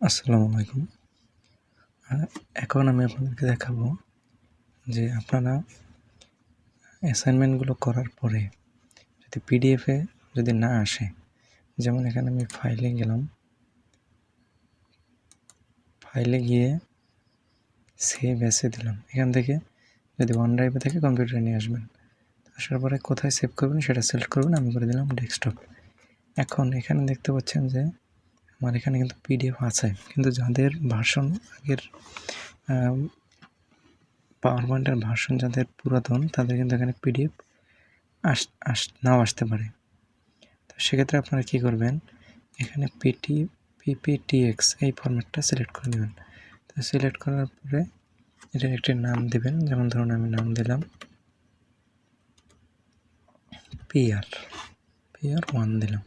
আসসালামু আলাইকুম। এখন আমি আপনাদেরকে দেখাবো যে আপনারা অ্যাসাইনমেন্টগুলো করার পরে যদি পিডিএফে যদি না আসে, যেমন এখানে আমি ফাইলে গেলাম, ফাইলে গিয়ে সেভ অ্যাসে দিলাম। এখান থেকে যদি ওয়ান ড্রাইভে থেকে কম্পিউটারে নিয়ে আসবেন, আসার পরে কোথায় সেভ করবেন সেটা সিলেক্ট করবেন। আমি করে দিলাম ডেস্কটপ। এখন এখানে দেখতে পাচ্ছেন যে আমার এখানে কিন্তু পিডিএফ আছে, কিন্তু যাদের ভার্সন আগের পাওয়ার পয়েন্টের ভার্সন যাদের পুরাতন, তাদের কিন্তু এখানে পিডিএফ নাও আসতে পারে। তো সেক্ষেত্রে আপনারা কী করবেন, এখানে পিপিটিএক্স এই ফরম্যাটটা সিলেক্ট করে দেবেন। তো সিলেক্ট করার পরে এটার একটি নাম দেবেন, যেমন ধরুন আমি নাম দিলাম PR1 দিলাম।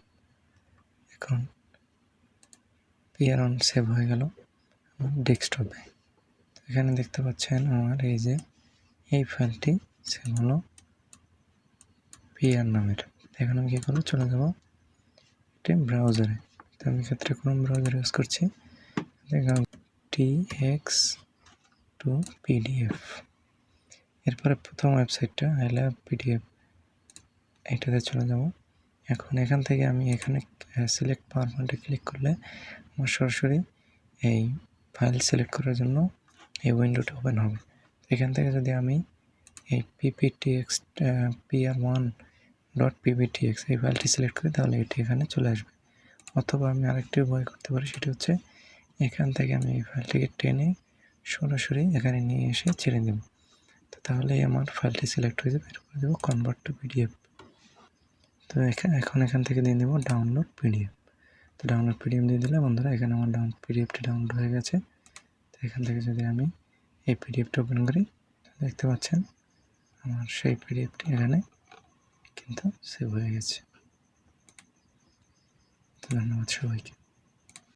এখন PR1 সেভ হয়ে গেল আমার ডেস্কটপে। এখানে দেখতে পাচ্ছেন আমার এই যে এই ফাইলটি সেভ হলো PR নামের। এখন আমি কী করবো, চলে যাব একটি ব্রাউজারে। তো আমি ক্ষেত্রে কোন ব্রাউজার ইউজ করছি, দেখলাম TX2PDF। এরপরে প্রথম ওয়েবসাইটটা আই লাভ পিডিএফ, এইটাতে চলে যাব। এখন এখান থেকে আমি এখানে সিলেক্ট পাওয়ার পয়েন্টে ক্লিক করলে আমার সরাসরি এই ফাইল সিলেক্ট করার জন্য এই উইন্ডোটা ওপেন হবে। এখান থেকে যদি আমি এই PR1.pptx এই ফাইলটি সিলেক্ট করি, তাহলে এটি এখানে চলে আসবে। অথবা আমি আরেকটি উপায় করতে পারি, সেটা হচ্ছে এখান থেকে আমি এই ফাইলটিকে টেনে সরাসরি এখানে নিয়ে এসে ছেড়ে দেব। তো তাহলেই আমার ফাইলটি সিলেক্ট হয়ে যাবে। এরপরে দেবো কনভার্ট টু পিডিএফ। তো এখন এখান থেকে দিয়ে দেবো ডাউনলোড পিডিএফ। তো ডাউনলোড পিডিএফ দিয়ে দিলে বন্ধুরা এখানে আমার পিডিএফটি ডাউনলোড হয়ে গেছে। তো এখান থেকে যদি আমি এই পিডিএফটা ওপেন করি, দেখতে পাচ্ছেন আমার সেই পিডিএফটি এখানে কিন্তু সেভ হয়ে গেছে। ধন্যবাদ সবাইকে।